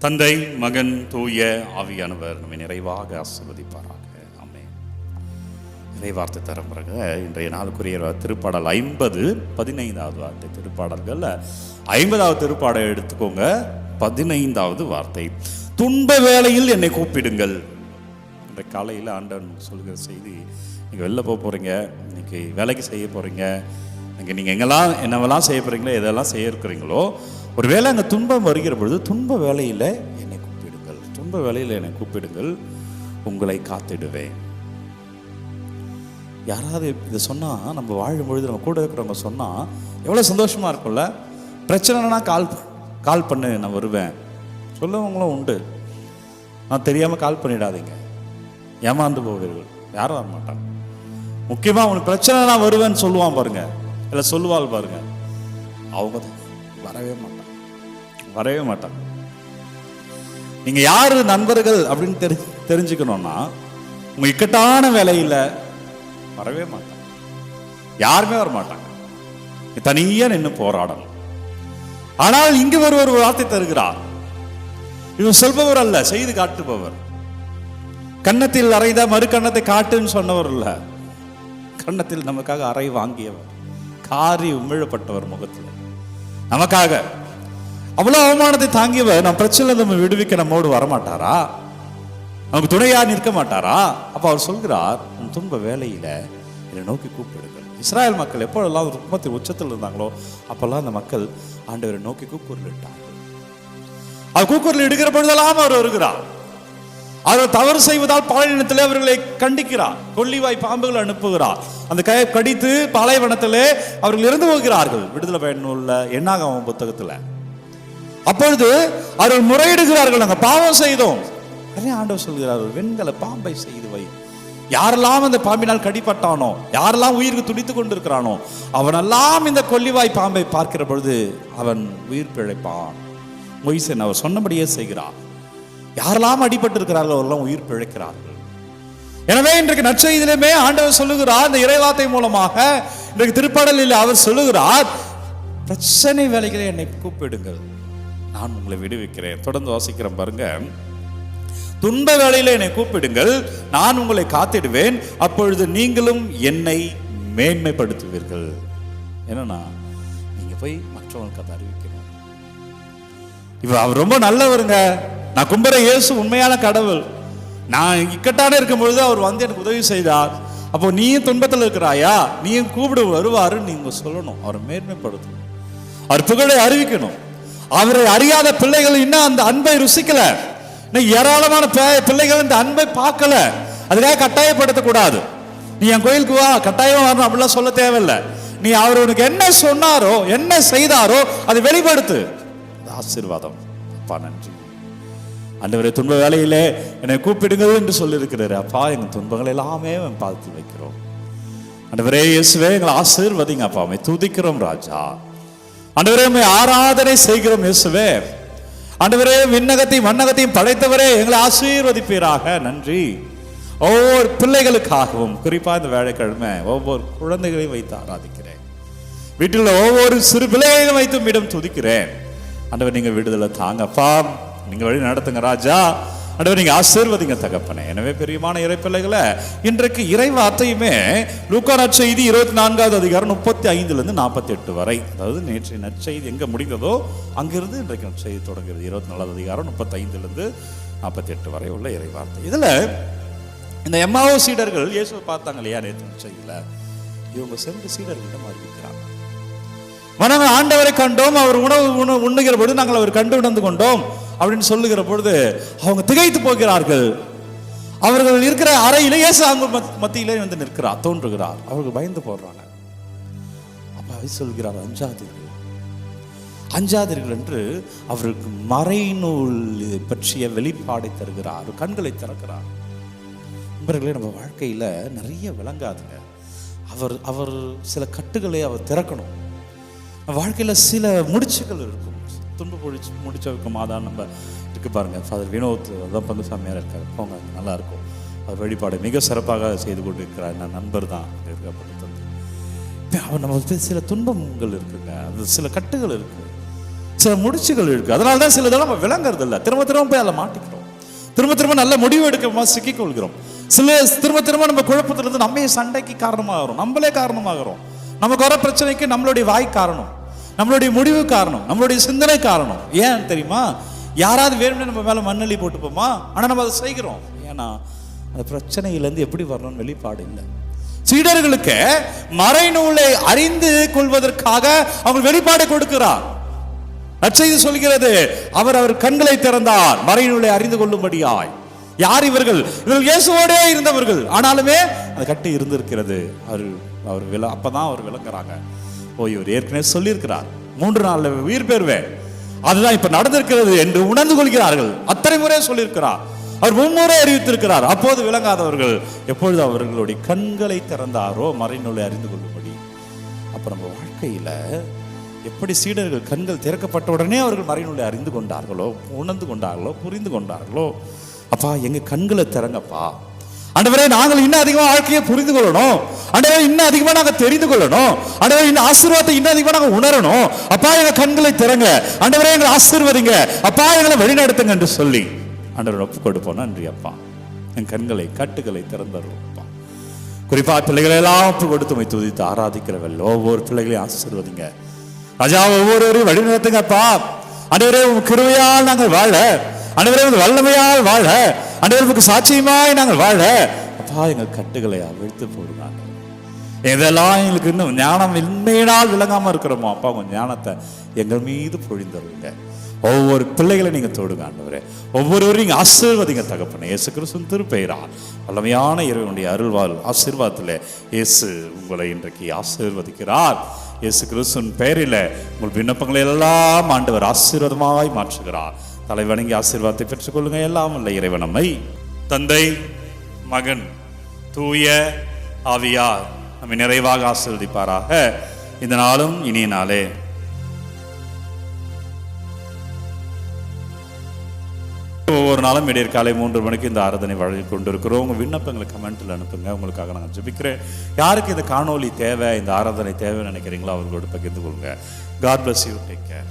தந்தை, மகன், தூய ஆவியானவர் நம்மை நிறைவாக ஆசீர்வதிப்பாராக. ஆமென். இறைவார்த்தை தரும் பிறகு இன்றைய நாளுக்குரிய திருப்பாடல் 50, 15வது வார்த்தை. திருப்பாடல்கள் 50வது திருப்பாடல் எடுத்துக்கோங்க. 15வது வார்த்தை, துன்ப வேளையில் என்னை கூப்பிடுங்கள். இன்றைய காலையில் ஆண்டவன் சொல்கிற செய்தி, நீங்கள் வெளில போக போகிறீங்க, இன்னைக்கு வேலைக்கு செய்ய போகிறீங்க, நீங்கள் எங்கெல்லாம் என்னவெல்லாம் செய்ய போகிறீங்களோ, எதெல்லாம் செய்ய இருக்கிறீங்களோ, ஒரு வேளை அங்கே துன்பம் வருகிற பொழுது துன்ப வேளையில் என்னை கூப்பிடுங்கள், துன்ப வேளையில் என்னை கூப்பிடுங்கள், உங்களை காத்திடுவேன். யாராவது இதை சொன்னால், நம்ம வாழும் பொழுது நம்ம கூட இருக்கிறவங்க சொன்னால் எவ்வளோ சந்தோஷமாக இருக்கும்ல. பிரச்சனைனா கால் பண்ணு, நான் வருவேன் சொல்லவங்களும் உண்டு. நான் தெரியாமல் கால் பண்ணிடாதீங்க, ஏமாந்து போவீர்கள். யாரும் வர மாட்டாங்க. முக்கியமாக உனக்கு பிரச்சனை நான் வருவேன்னு சொல்லுவான் பாருங்க, இல்லை சொல்லுவாள் பாருங்க, அவங்க தான் வரவே மாட்டாங்க. நீங்க யாரு நண்பர்கள் அப்படின்னு தெரிஞ்சுக்கணும்னா, உங்க இக்கட்டான வேலையில் வரவே மாட்டாங்க, யாருமே வர மாட்டாங்க. தனியா நின்று போராடணும். ஆனால் இங்கு ஒரு வார்த்தை தருகிறார். இவர் சொல்பவர் அல்ல, செய்து காட்டுபவர். கன்னத்தில் அறைந்த மறு கன்னத்தை காட்டுன்னு சொன்னவர் இல்ல, கன்னத்தில் நமக்காக அறை வாங்கியவர், காரி உமிழப்பட்டவர் முகத்தில் நமக்காக. அவ்வளவு அவமானத்தை தாங்கியவர் நம் பிரச்சனை நம்ம விடுவிக்க நம்மோடு வரமாட்டாரா? நமக்கு துணையா நிற்க மாட்டாரா? அப்ப அவர் சொல்கிறார், உன் துன்ப வேலையில என்னை நோக்கி கூப்பிடுங்கள். இஸ்ராயல் மக்கள் எப்பொழுதெல்லாம் துன்பத்தின் உச்சத்தில் இருந்தாங்களோ அப்பெல்லாம் அந்த மக்கள் ஆண்டவரை நோக்கி கூக்குரலிட்டார்கள். அவர் கூக்குரல் இடுகிற பொழுதெல்லாம் அவர் வருகிறார். அவர் தவறு செய்வதால் பாலைவனத்திலே அவர்களை கண்டிக்கிறார், கொள்ளிவாய் பாம்புகள் அனுப்புகிறார். அந்த கையை கடித்து பாலைவனத்திலே அவர்கள் இறந்து போகிறார்கள். விடுதலை பயன் நூல்ல என்னாகும் புத்தகத்துல. அப்பொழுது அவர்கள் முறையிடுகிறார்கள், நாங்கள் பாவம் செய்தோம். ஆண்டவர் சொல்கிறார், வெண்கல பாம்பை செய்து வை. யாரெல்லாம் அந்த பாம்பினால் கடிப்பட்டானோ, யாரெல்லாம் உயிருக்கு துடித்துக் கொண்டிருக்கிறானோ, அவனெல்லாம் இந்த கொல்லிவாய் பாம்பை பார்க்கிற பொழுது அவன் உயிர் பிழைப்பான். மொய்சன் அவர் சொன்னபடியே செய்கிறார். யாரெல்லாம் அடிபட்டு இருக்கிறார்கள் அவரெல்லாம் உயிர் பிழைக்கிறார்கள். எனவே இன்றைக்கு நற்செய்தியிலுமே ஆண்டவர் சொல்லுகிறார், இந்த இறைவார்த்தை மூலமாக இன்றைக்கு திருப்பாடலில் அவர் சொல்லுகிறார், பிரச்சனை வேலைகளை என்னை கூப்பிடுங்கள், நான் உங்களை விடுவிக்கிறேன். தொடர்ந்து வாசிக்கிறேன் பாருங்க. துன்ப வேளையில என்னை கூப்பிடுங்கள், நான் உங்களை காத்திடுவேன், அப்பொழுது நீங்களும் என்னை மேன்மைப்படுத்துவீர்கள். என்னன்னா, நீங்க போய் மற்றவங்களுக்கு அதை அறிவிக்கணும். இப்ப அவர் ரொம்ப நல்லவருங்க, நான் கும்புற இயேசு உண்மையான கடவுள், நான் இக்கட்டான இருக்கும் பொழுது அவர் வந்து எனக்கு உதவி செய்தார், அப்போ நீயும் துன்பத்தில் இருக்கிறாயா, நீயும் கூப்பிடு வருவாருன்னு நீங்க சொல்லணும். அவரை மேன்மைப்படுத்தணும், அவர் புகழை அறிவிக்கணும். அவரை அறியாத பிள்ளைகள் இன்னும் அந்த அன்பை ருசிக்கல. ஏராளமான பிள்ளைகள் இந்த அன்பை பார்க்கல. அதுக்காக கட்டாயப்படுத்தக்கூடாது. நீ என் கோயிலுக்கு வா, கட்டாயம் வரணும் அப்படிலாம் சொல்ல தேவையில்லை. நீ அவர் உனக்கு என்ன சொன்னாரோ, என்ன செய்தாரோ அதை வெளிப்படுத்து. ஆசீர்வாதம். அப்பா நன்றி ஆண்டவரே, துன்ப வேலையிலே என்னை கூப்பிடுங்கள் என்று சொல்லியிருக்கிறாரு. அப்பா, எங்கள் துன்பங்கள் எல்லாமே பார்த்து வைக்கிறோம். ஆண்டவரே இயேசுவே, எங்களை ஆசீர்வதிங்க அப்பா, துதிக்கிறோம் ராஜா. ஆண்டவரே, ஆராதனை செய்கிறோம் இயேசுவே. ஆண்டவரே, விண்ணகத்தையும் மண்ணகத்தையும் படைத்தவரே, எங்களை ஆசீர்வதிப்பீராக. நன்றி. ஒவ்வொரு பிள்ளைகளுக்காகவும், குறிப்பா இந்த வேலைக்கிழமை ஒவ்வொரு குழந்தைகளையும் வைத்து ஆராதிக்கிறேன். வீட்டில் ஒவ்வொரு சிறு பிள்ளைகளையும் வைத்து இடம் துதிக்கிறேன். ஆண்டவர், நீங்க விடுதலை தாங்கப்பா, நீங்க வழி நடத்துங்க ராஜா. ஆண்டவர், நீங்க ஆசீர்வதிங்க தகப்பனே. எனவே பெரியமான இறைப்பிள்ளைகளை, இன்றைக்கு இறை வார்த்தையுமே லூக்கா நற்செய்தி 24வது அதிகாரம் 35 48 வரை, அதாவது நேற்றைய நற்செய்தி எங்க முடிந்ததோ அங்கிருந்து இன்றைக்கு நற்செய்தி தொடங்குகிறது. 24வது அதிகாரம் 35 48 வரை உள்ள இறை வார்த்தை. இதுல இந்த எம்மாவோ சீடர்கள் இயேசுவை பார்த்தாங்க இல்லையா நேற்று நற்செய்தியில, இவங்க சென்று சீடர்களிடம் அறிவிக்கிறாங்க, நாங்கள் ஆண்டவரை கண்டோம், அவர் உணவு உண்ணுகிற பொழுது நாங்கள் அவர் கண்டு உணர்ந்து கொண்டோம் அப்படின்னு சொல்லுகிற பொழுது அவங்க திகைத்து போகிறார்கள். அவர்கள் இருக்கிற அறையில இயேசு அவங்க மத்தியிலே வந்து நிற்கிறார், தோன்றுகிறார். அவர்கள் பயந்து போடுறாங்க. அப்ப சொல்கிறார், அஞ்சாதீர்கள் என்று அவருக்கு மறைநூல் பற்றிய வெளிப்பாடை தருகிறார், கண்களை திறக்கிறார். நண்பர்களே, நம்ம வாழ்க்கையில நிறைய விளங்காதுங்க. அவர் சில கட்டுகளை அவர் திறக்கணும். வாழ்க்கையில சில முடிச்சுகள் இருக்கும், துன்ப முடிச்சவருக்கு மாதான் நம்ம இருக்கு பாருங்க. ஃபாதர் வினோத் தான் பங்குசாமியார் இருக்காரு, போங்க, நல்லா இருக்கும். அவர் வழிபாடு மிக சிறப்பாக செய்து கொண்டு இருக்கிறார். நான் நண்பர் தான் இருக்கப்பட்டது. அவர் நம்ம சில துன்பங்கள் இருக்குங்க, அது சில கட்டுகள் இருக்கு, சில முடிச்சுகள் இருக்கு. அதனால தான் சில தடவை நம்ம விளங்குறது இல்லை. திரும்ப திரும்ப போய் அதில் மாட்டிக்கிறோம். திரும்ப திரும்ப நல்ல முடிவு எடுக்க சிக்கிக் கொள்கிறோம். திரும்ப திரும்ப நம்ம குழப்பத்திலிருந்து நம்ம சண்டைக்கு காரணமாகிறோம், நம்மளே காரணமாகிறோம். நமக்கு வர பிரச்சனைக்கு நம்மளுடைய வாய் காரணம், நம்மளுடைய முடிவு காரணம், நம்மளுடைய சிந்தனை காரணம். ஏன் தெரியுமா? யாராவது வேணும்னு நம்ம மேல மண்ணள்ளி போட்டுப்போமா? ஆனா நம்ம அதை செய்கிறோம். ஏன்னா அந்த பிரச்சனையிலேருந்து எப்படி வரணும்னு வெளிப்பாடு இல்லை. சீடர்களுக்கு மறைநூலை அறிந்து கொள்வதற்காக அவங்க வெளிப்பாடு கொடுக்கிறார். நற்செய்தி சொல்கிறது, அவர் கண்களை திறந்தார் மறைநூலை அறிந்து கொள்ளும்படியாய். யார் இவர்கள்? இவர்கள் இயேசுவோடே இருந்தவர்கள், ஆனாலுமே அது கட்டி இருந்திருக்கிறது. அப்பதான் அவர் விளங்குறாங்க. இவர் ஏற்கனவே சொல்லியிருக்கிறார் 3 நாள்ல உயிர் பெறுவேன், அதுதான் இப்ப நடந்திருக்கிறது என்று உணர்ந்து கொள்கிறார்கள். அத்தனை முறை சொல்லியிருக்கிறார், அவர் 3 முறை அறிவித்திருக்கிறார். அப்போது விளங்காதவர்கள் எப்பொழுது அவர்களுடைய கண்களை திறந்தாரோ மறைநூலை அறிந்து கொள்ளும்படி. அப்ப நம்ம வாழ்க்கையில எப்படி சீடர்கள் கண்கள் திறக்கப்பட்ட உடனே அவர்கள் மறைநூலை அறிந்து கொண்டார்களோ, உணர்ந்து கொண்டார்களோ, புரிந்து கொண்டார்களோ, அப்பா எங்க கண்களை திறங்கப்பா ஆண்டவரே, நாங்கள் இன்னும் அதிகமா வாழ்க்கையை புரிந்து கொள்ளணும். ஆண்டவரே, இன்னும் அதிகமா நாங்க தெரிந்து கொள்ளணும். ஆண்டவரே, இன்னும் ஆசீர்வாதத்தை இன்னும் அதிகமா நாங்க உணரணும். அப்பா எங்க கண்களை திறங்க, ஆண்டவரே எங்களை ஆசீர்வதிங்க, அப்பா எங்களை வழிநடத்துங்க என்று சொல்லி ஆண்டவர் ஒப்பு கொடுப்போம். நன்றி அப்பா, என் கண்களை கட்டுகளை திறந்தருப்பா. குறிப்பா பிள்ளைகளை எல்லாம் ஒப்பு கொடுத்து துதித்து ஆராதிக்கிறவள் ஒவ்வொரு பிள்ளைகளையும் ஆசீர்வதிங்க ராஜா. ஒவ்வொருவரையும் வழிநடத்துங்கப்பா. ஆண்டவரே, உங்க கிருபையால் நாங்கள் வாழ, ஆண்டவரே உங்க வல்லமையால் வாழ, ஆண்டவருக்கு சாட்சியமாய் நாங்கள் வாழ அப்பா எங்கள் கட்டுகளை அவிழ்த்து போடுங்க. எதெல்லாம் எங்களுக்கு இன்னும் ஞானம் இன்மையினால் விளங்காம இருக்கிறோமோ அப்பா உங்க ஞானத்தை எங்கள் மீது பொழிந்தருங்க. ஒவ்வொரு பிள்ளைகளை நீங்க தொடுங்க ஆண்டவரே. ஒவ்வொருவரையும் நீங்க ஆசீர்வதிங்க தகப்பனே. இயேசு கிறிஸ்துவின் திருப்பெயரால் வல்லமையான இறைவனுடைய அருள்வாள் ஆசீர்வாதத்தில் இயேசு உங்களை இன்றைக்கு ஆசீர்வதிக்கிறார். இயேசு கிறிஸ்துவின் பெயரில் உங்கள் விண்ணப்பங்களை எல்லாம் ஆண்டவர் ஆசீர்வாதமாய் மாற்றுகிறார். தலை வணங்கி ஆசீர்வாதத்தை பெற்றுக்கொள்ளுங்க. எல்லாம் உள்ள இறைவன் நம்மை தந்தை, மகன், தூய ஆவியார் நம்மை நிறைவாக ஆசீர்வதிப்பாராக. இந்த நாளும் இனிய நாளே. ஒவ்வொரு நாளும் விடியற்காலை 3 மணிக்கு இந்த ஆராதனை வழங்கி கொண்டிருக்கிறோம். உங்கள் விண்ணப்பங்களை கமெண்ட்டில் அனுப்புங்க, உங்களுக்காக நான் ஜெபிக்கிறேன். யாருக்கு இந்த காணொலி தேவை, இந்த ஆராதனை தேவைன்னு நினைக்கிறீங்களோ அவர்களோடு பகிர்ந்து கொள்ளுங்க. God bless you. Take care.